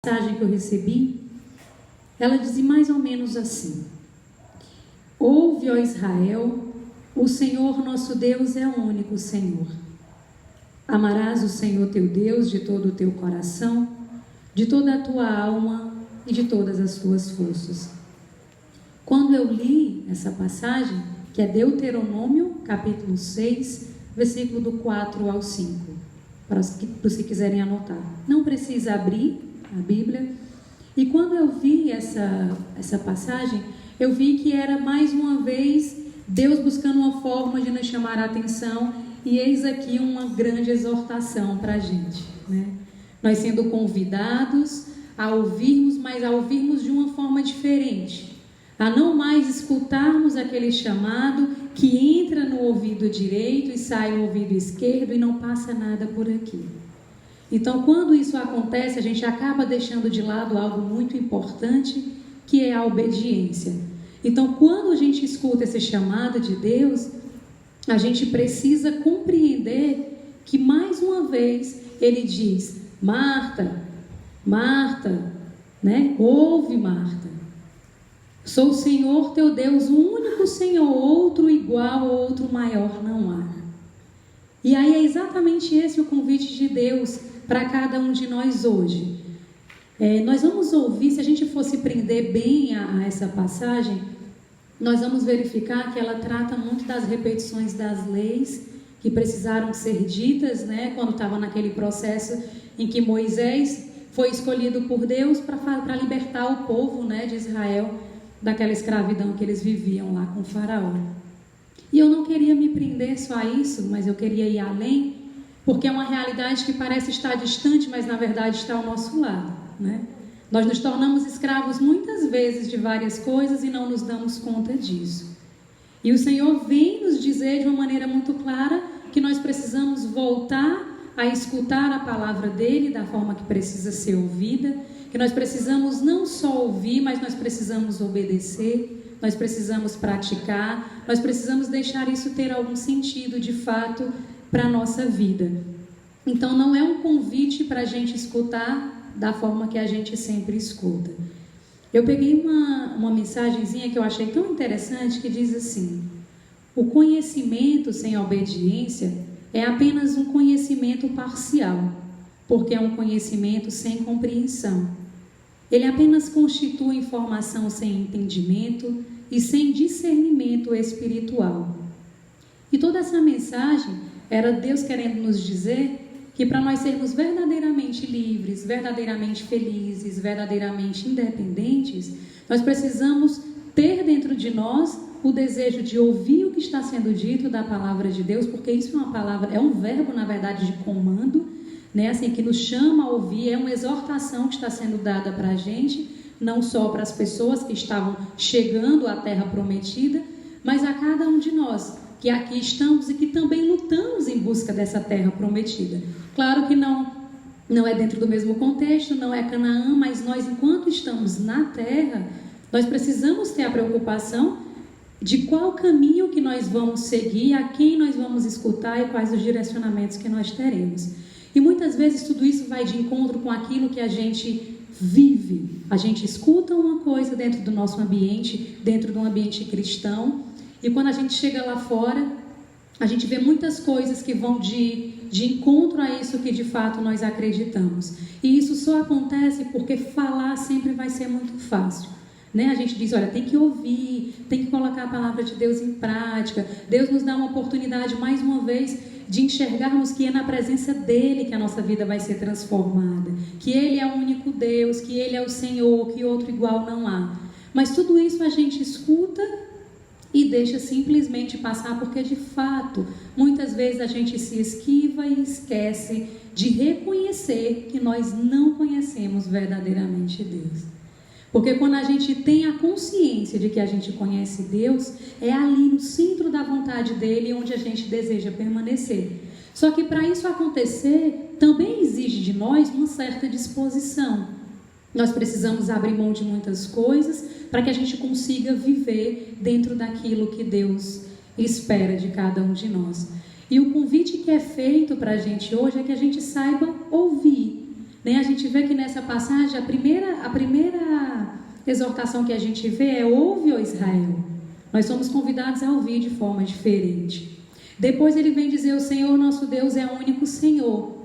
mensagem que eu recebi, ela dizia mais ou menos assim: ouve, ó Israel, o Senhor nosso Deus é o único Senhor. Amarás o Senhor teu Deus de todo o teu coração, de toda a tua alma e de todas as tuas forças. Quando eu li essa passagem, que é Deuteronômio, capítulo 6, versículo do 4 ao 5, para os que quiserem anotar. Não precisa abrir a Bíblia. E quando eu vi essa passagem, eu vi que era mais uma vez Deus buscando uma forma de nos chamar a atenção, e eis aqui uma grande exortação para a gente, né? Nós sendo convidados a ouvirmos, mas a ouvirmos de uma forma diferente, a não mais escutarmos aquele chamado que entra no ouvido direito e sai no ouvido esquerdo e não passa nada por aqui. Então, quando isso acontece, a gente acaba deixando de lado algo muito importante, que é a obediência. Então, quando a gente escuta esse chamado de Deus, a gente precisa compreender que, mais uma vez, Ele diz: Marta, Marta, né? Ouve, Marta. Sou o Senhor teu Deus, o único Senhor, outro igual, outro maior não há. E aí é exatamente esse o convite de Deus para cada um de nós hoje. Nós vamos ouvir, se a gente fosse prender bem a essa passagem, nós vamos verificar que ela trata muito das repetições das leis que precisaram ser ditas, né, quando estava naquele processo em que Moisés foi escolhido por Deus para libertar o povo, né, de Israel daquela escravidão que eles viviam lá com o faraó. E eu não queria me prender só a isso, mas eu queria ir além, porque é uma realidade que parece estar distante, mas na verdade está ao nosso lado, né? Nós nos tornamos escravos muitas vezes de várias coisas e não nos damos conta disso. E o Senhor vem nos dizer de uma maneira muito clara que nós precisamos voltar a escutar a palavra dele da forma que precisa ser ouvida, que nós precisamos não só ouvir, mas nós precisamos obedecer, nós precisamos praticar, nós precisamos deixar isso ter algum sentido de fato para a nossa vida. Então não é um convite para a gente escutar da forma que a gente sempre escuta. Eu peguei uma mensagenzinha que eu achei tão interessante, que diz assim: o conhecimento sem obediência é apenas um conhecimento parcial, porque é um conhecimento sem compreensão. Ele apenas constitui informação sem entendimento e sem discernimento espiritual. E toda essa mensagem era Deus querendo nos dizer que para nós sermos verdadeiramente livres, verdadeiramente felizes, verdadeiramente independentes, nós precisamos ter dentro de nós o desejo de ouvir o que está sendo dito da palavra de Deus, porque isso é uma palavra, é um verbo, na verdade, de comando, né? Assim, que nos chama a ouvir, é uma exortação que está sendo dada para a gente, não só para as pessoas que estavam chegando à terra prometida, mas a cada um de nós que aqui estamos e que também lutamos em busca dessa terra prometida. Claro que não é dentro do mesmo contexto, não é Canaã, mas nós, enquanto estamos na terra, nós precisamos ter a preocupação de qual caminho que nós vamos seguir, a quem nós vamos escutar e quais os direcionamentos que nós teremos. E muitas vezes tudo isso vai de encontro com aquilo que a gente vive. A gente escuta uma coisa dentro do nosso ambiente, dentro de um ambiente cristão, e quando a gente chega lá fora, a gente vê muitas coisas que vão de encontro a isso que de fato nós acreditamos. E isso só acontece porque falar sempre vai ser muito fácil, né? A gente diz: olha, tem que ouvir, tem que colocar a palavra de Deus em prática. Deus nos dá uma oportunidade, mais uma vez, de enxergarmos que é na presença dele que a nossa vida vai ser transformada, que ele é o único Deus, que ele é o Senhor, que outro igual não há. Mas tudo isso a gente escuta e deixa simplesmente passar, porque de fato, muitas vezes a gente se esquiva e esquece de reconhecer que nós não conhecemos verdadeiramente Deus. Porque quando a gente tem a consciência de que a gente conhece Deus, é ali no centro da vontade dele onde a gente deseja permanecer. Só que para isso acontecer, também exige de nós uma certa disposição. Nós precisamos abrir mão de muitas coisas para que a gente consiga viver dentro daquilo que Deus espera de cada um de nós. E o convite que é feito para a gente hoje é que a gente saiba ouvir, né? A gente vê que nessa passagem, a primeira exortação que a gente vê é: ouve, ó Israel. Nós somos convidados a ouvir de forma diferente. Depois ele vem dizer: o Senhor nosso Deus é o único Senhor,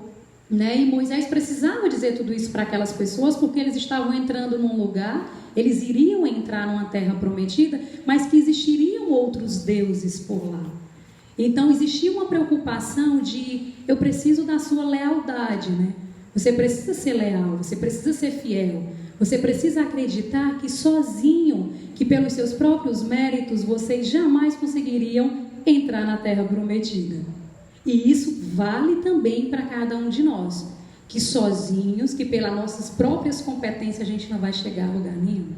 né? E Moisés precisava dizer tudo isso para aquelas pessoas, porque eles estavam entrando num lugar, eles iriam entrar numa terra prometida, mas que existiriam outros deuses por lá. Então existia uma preocupação de: eu preciso da sua lealdade, né? Você precisa ser leal, você precisa ser fiel, você precisa acreditar que sozinho, que pelos seus próprios méritos, vocês jamais conseguiriam entrar na terra prometida. E isso vale também para cada um de nós, que sozinhos, que pelas nossas próprias competências a gente não vai chegar a lugar nenhum.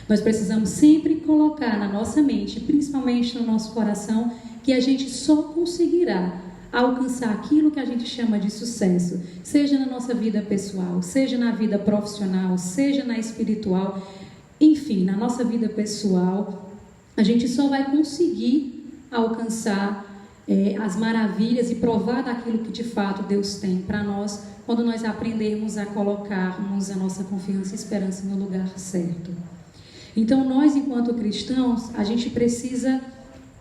Nós precisamos sempre colocar na nossa mente, principalmente no nosso coração, que a gente só conseguirá alcançar aquilo que a gente chama de sucesso, seja na nossa vida pessoal, seja na vida profissional, seja na espiritual, enfim, na nossa vida pessoal, a gente só vai conseguir alcançar as maravilhas e provar daquilo que de fato Deus tem para nós, quando nós aprendermos a colocarmos a nossa confiança e esperança no lugar certo. Então nós, enquanto cristãos, a gente precisa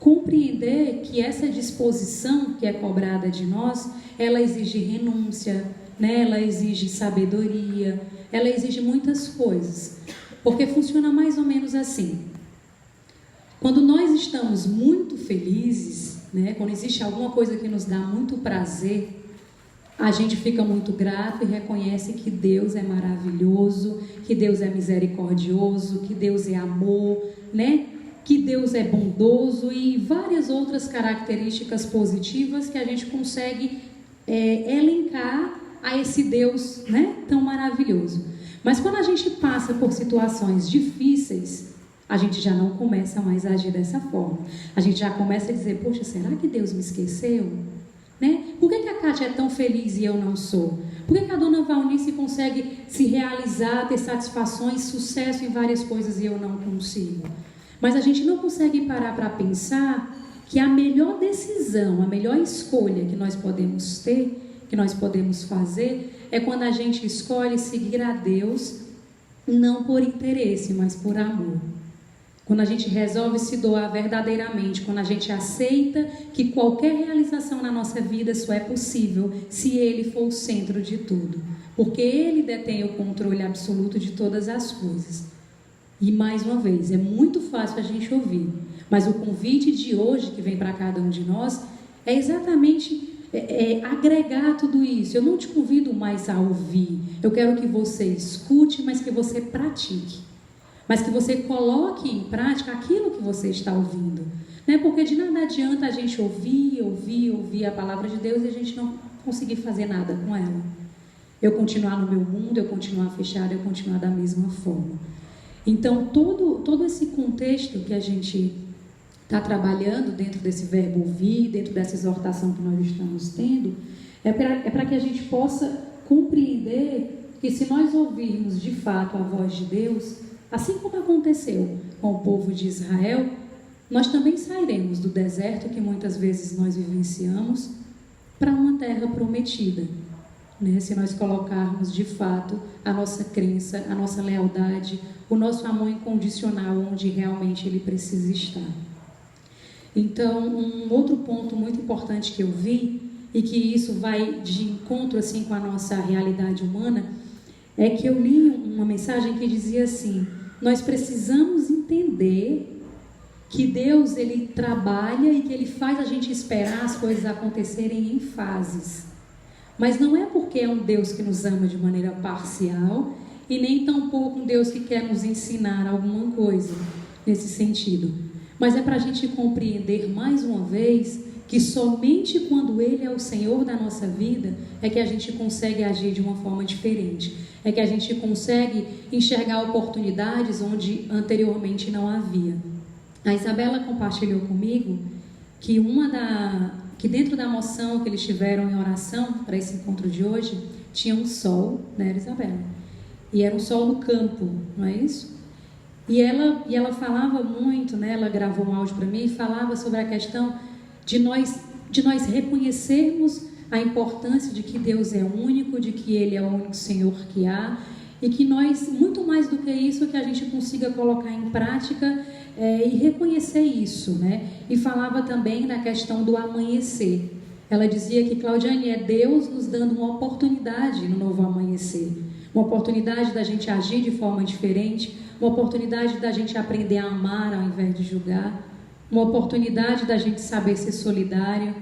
compreender que essa disposição que é cobrada de nós, ela exige renúncia, né? Ela exige sabedoria, ela exige muitas coisas, porque funciona mais ou menos assim: quando nós estamos muito felizes, né? Quando existe alguma coisa que nos dá muito prazer, a gente fica muito grato e reconhece que Deus é maravilhoso, que Deus é misericordioso, que Deus é amor, né? Que Deus é bondoso e várias outras características positivas que a gente consegue elencar a esse Deus, né, tão maravilhoso. Mas quando a gente passa por situações difíceis, a gente já não começa mais a agir dessa forma. A gente já começa a dizer: poxa, será que Deus me esqueceu? Né? Por que a Kátia é tão feliz e eu não sou? Por que a dona Valnice consegue se realizar, ter satisfações, sucesso em várias coisas e eu não consigo? Mas a gente não consegue parar para pensar que a melhor decisão, a melhor escolha que nós podemos ter, que nós podemos fazer, é quando a gente escolhe seguir a Deus, não por interesse, mas por amor. Quando a gente resolve se doar verdadeiramente, quando a gente aceita que qualquer realização na nossa vida só é possível se Ele for o centro de tudo, porque Ele detém o controle absoluto de todas as coisas. E mais uma vez, é muito fácil a gente ouvir, mas o convite de hoje que vem para cada um de nós é exatamente agregar tudo isso. Eu não te convido mais a ouvir, eu quero que você escute, mas que você pratique, mas que você coloque em prática aquilo que você está ouvindo, né? Porque de nada adianta a gente ouvir a palavra de Deus e a gente não conseguir fazer nada com ela. Eu continuar no meu mundo, eu continuar fechado, eu continuar da mesma forma. Então, todo esse contexto que a gente está trabalhando dentro desse verbo ouvir, dentro dessa exortação que nós estamos tendo, é para que a gente possa compreender que se nós ouvirmos de fato a voz de Deus, assim como aconteceu com o povo de Israel, nós também sairemos do deserto que muitas vezes nós vivenciamos para uma terra prometida. Se nós colocarmos de fato a nossa crença, a nossa lealdade, o nosso amor incondicional onde realmente ele precisa estar. Então, um outro ponto muito importante que eu vi, e que isso vai de encontro assim com a nossa realidade humana, é que eu li uma mensagem que dizia assim: nós precisamos entender que Deus ele trabalha e que ele faz a gente esperar as coisas acontecerem em fases. Mas não é porque é um Deus que nos ama de maneira parcial e nem tampouco um Deus que quer nos ensinar alguma coisa nesse sentido. Mas é para a gente compreender mais uma vez que somente quando Ele é o Senhor da nossa vida é que a gente consegue agir de uma forma diferente. É que a gente consegue enxergar oportunidades onde anteriormente não havia. A Isabela compartilhou comigo que que dentro da moção que eles tiveram em oração para esse encontro de hoje, tinha um sol, né, Isabela? E era um sol no campo, não é isso? E ela falava muito, né, ela gravou um áudio para mim e falava sobre a questão de nós reconhecermos a importância de que Deus é único, de que Ele é o único Senhor que há, e que nós, muito mais do que isso, que a gente consiga colocar em prática e reconhecer isso, né? E falava também na questão do amanhecer. Ela dizia que, Claudiane, é Deus nos dando uma oportunidade no novo amanhecer, uma oportunidade da gente agir de forma diferente, uma oportunidade da gente aprender a amar ao invés de julgar, uma oportunidade da gente saber ser solidário,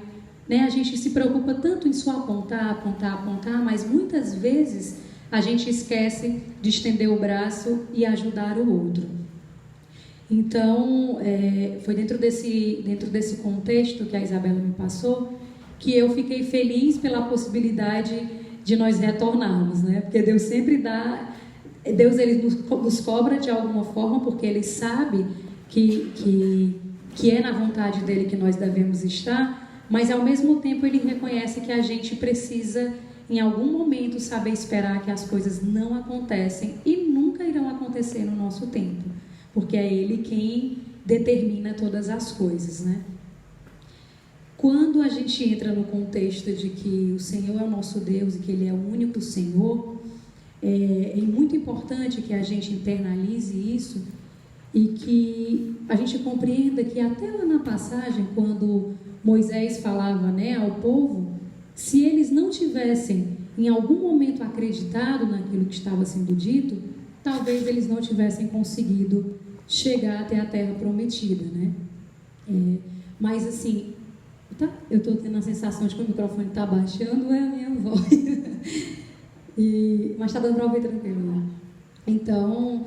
né? A gente se preocupa tanto em só apontar, mas muitas vezes a gente esquece de estender o braço e ajudar o outro. Então, foi dentro desse contexto que a Isabela me passou que eu fiquei feliz pela possibilidade de nós retornarmos, né? Porque Deus sempre dá, Deus ele nos cobra de alguma forma, porque Ele sabe que é na vontade dEle que nós devemos estar, mas ao mesmo tempo Ele reconhece que a gente precisa, em algum momento, saber esperar que as coisas não acontecem e nunca irão acontecer no nosso tempo, porque é Ele quem determina todas as coisas, né? Quando a gente entra no contexto de que o Senhor é o nosso Deus e que Ele é o único Senhor, é muito importante que a gente internalize isso e que a gente compreenda que até lá na passagem, quando Moisés falava, né, ao povo, se eles não tivessem em algum momento acreditado naquilo que estava sendo dito, talvez eles não tivessem conseguido chegar até a terra prometida, né? Mas assim, eu estou tendo a sensação de que o microfone está baixando, é a minha voz. Mas está dando para ouvir tranquilo, né? Então,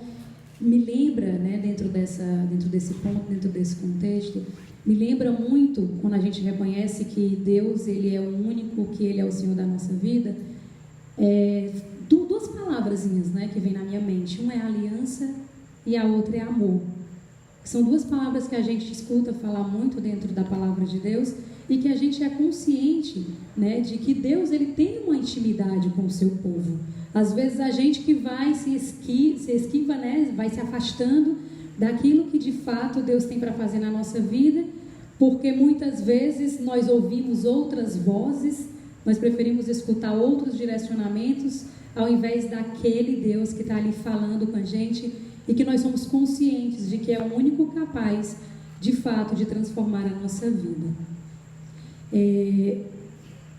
me lembra, né, dentro desse ponto, dentro desse contexto, me lembra muito quando a gente reconhece que Deus, Ele é o único, que Ele é o Senhor da nossa vida. Duas palavrazinhas, né, que vem na minha mente. Uma é aliança e a outra é amor. São duas palavras que a gente escuta falar muito dentro da palavra de Deus e que a gente é consciente, né, de que Deus ele tem uma intimidade com o seu povo. Às vezes a gente que vai se esquiva, né, vai se afastando daquilo que de fato Deus tem para fazer na nossa vida, porque muitas vezes nós ouvimos outras vozes, nós preferimos escutar outros direcionamentos ao invés daquele Deus que está ali falando com a gente e que nós somos conscientes de que é o único capaz, de fato, de transformar a nossa vida.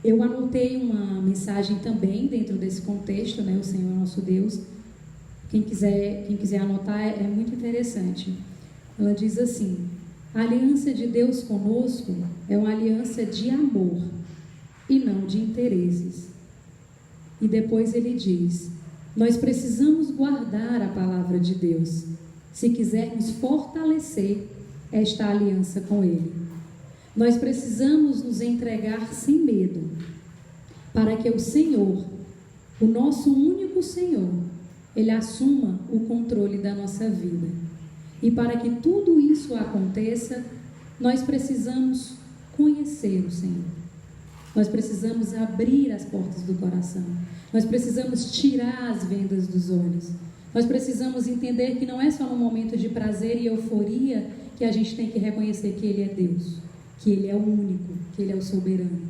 Eu anotei uma mensagem também dentro desse contexto, né? O Senhor é nosso Deus. Quem quiser anotar, é muito interessante. Ela diz assim: a aliança de Deus conosco é uma aliança de amor e não de interesses. E depois ele diz: nós precisamos guardar a palavra de Deus se quisermos fortalecer esta aliança com Ele. Nós precisamos nos entregar sem medo, para que o Senhor, o nosso único Senhor, Ele assuma o controle da nossa vida. E para que tudo isso aconteça, nós precisamos conhecer o Senhor. Nós precisamos abrir as portas do coração. Nós precisamos tirar as vendas dos olhos. Nós precisamos entender que não é só no momento de prazer e euforia que a gente tem que reconhecer que Ele é Deus, que Ele é o único, que Ele é o soberano.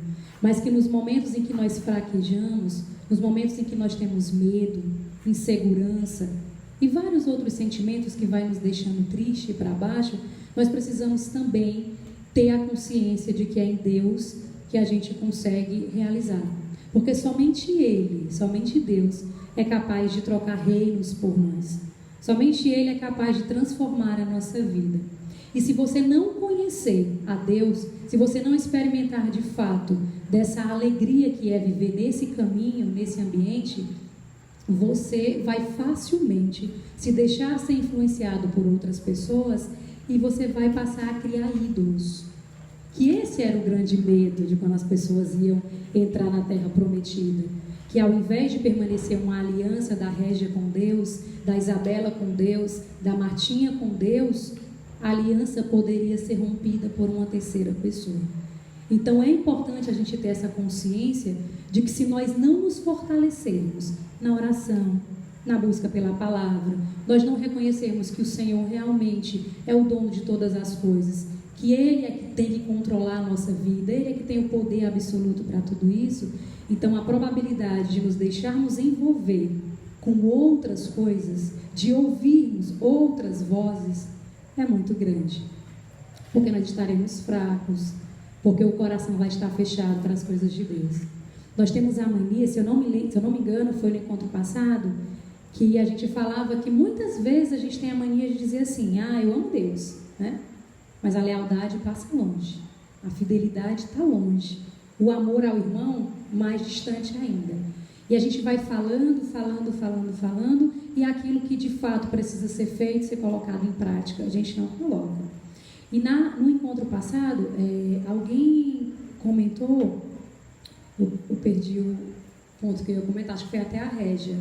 Mas que nos momentos em que nós fraquejamos, nos momentos em que nós temos medo, insegurança e vários outros sentimentos que vai nos deixando triste e para baixo, nós precisamos também ter a consciência de que é em Deus que a gente consegue realizar. Porque somente Ele, somente Deus é capaz de trocar reinos por nós. Somente Ele é capaz de transformar a nossa vida. E se você não conhecer a Deus, se você não experimentar de fato dessa alegria que é viver nesse caminho, nesse ambiente, você vai facilmente se deixar ser influenciado por outras pessoas e você vai passar a criar ídolos. Que esse era o grande medo de quando as pessoas iam entrar na terra prometida. Que ao invés de permanecer uma aliança da Régia com Deus, da Isabela com Deus, da Martinha com Deus, a aliança poderia ser rompida por uma terceira pessoa. Então é importante a gente ter essa consciência de que se nós não nos fortalecermos na oração, na busca pela palavra, nós não reconhecermos que o Senhor realmente é o dono de todas as coisas, que Ele é que tem que controlar a nossa vida, Ele é que tem o poder absoluto para tudo isso, então a probabilidade de nos deixarmos envolver com outras coisas, de ouvirmos outras vozes, é muito grande. Porque nós estaremos fracos, porque o coração vai estar fechado para as coisas de Deus. Nós temos a mania, se eu não me engano, foi no encontro passado, que a gente falava que muitas vezes a gente tem a mania de dizer assim, eu amo Deus, né? Mas a lealdade passa longe, a fidelidade está longe, o amor ao irmão mais distante ainda. E a gente vai falando, e aquilo que de fato precisa ser feito, ser colocado em prática, a gente não coloca. E no encontro passado, alguém comentou, eu perdi o ponto que eu ia comentar, acho que foi até a Régia.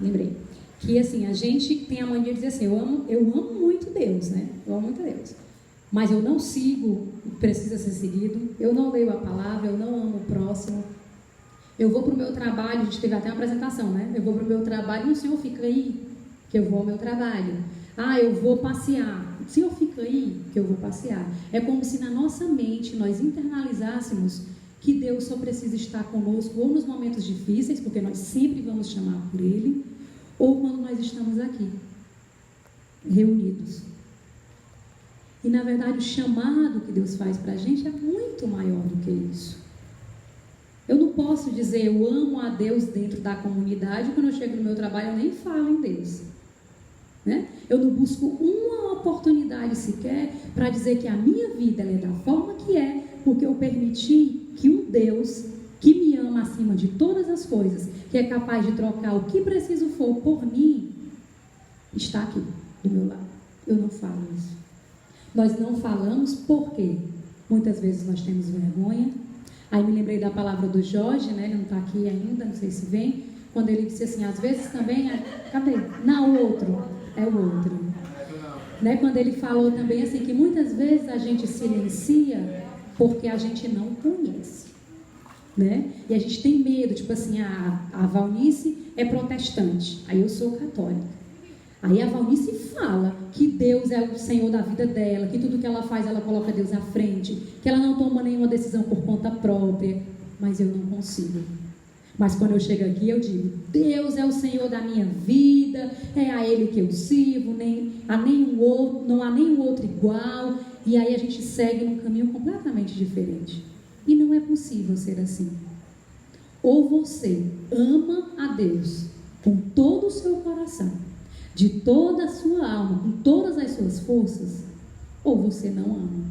Lembrei. Que assim, a gente tem a mania de dizer assim, eu amo muito Deus, né? Eu amo muito Deus. Mas eu não sigo o que precisa ser seguido, eu não leio a palavra, eu não amo o próximo. Eu vou para o meu trabalho, a gente teve até uma apresentação, né? Eu vou para o meu trabalho e o senhor fica aí, que eu vou ao meu trabalho. Eu vou passear. O senhor fica aí, que eu vou passear. É como se na nossa mente nós internalizássemos que Deus só precisa estar conosco ou nos momentos difíceis, porque nós sempre vamos chamar por Ele, ou quando nós estamos aqui, reunidos. E na verdade o chamado que Deus faz para a gente é muito maior do que isso. Eu não posso dizer eu amo a Deus dentro da comunidade, quando eu chego no meu trabalho eu nem falo em Deus, né? Eu não busco uma oportunidade sequer para dizer que a minha vida ela é da forma que é, porque eu permiti que um Deus que me ama acima de todas as coisas, que é capaz de trocar o que preciso for por mim, está aqui do meu lado. Eu não falo isso. Nós não falamos porque muitas vezes nós temos vergonha. Aí me lembrei da palavra do Jorge, né? Ele não está aqui ainda, não sei se vem, quando ele disse assim, às vezes também, cadê? Não, o outro, é o outro. Né? Quando ele falou também assim, que muitas vezes a gente silencia porque a gente não conhece, né? E a gente tem medo, tipo assim, a Valnice é protestante, aí eu sou católica. Aí a Valnice fala que Deus é o Senhor da vida dela, que tudo que ela faz, ela coloca Deus à frente, que ela não toma nenhuma decisão por conta própria, mas eu não consigo. Mas quando eu chego aqui, eu digo, Deus é o Senhor da minha vida, é a Ele que eu sirvo, não há nenhum outro igual, e aí a gente segue num caminho completamente diferente. E não é possível ser assim. Ou você ama a Deus com todo o seu coração, de toda a sua alma, com todas as suas forças, ou você não ama.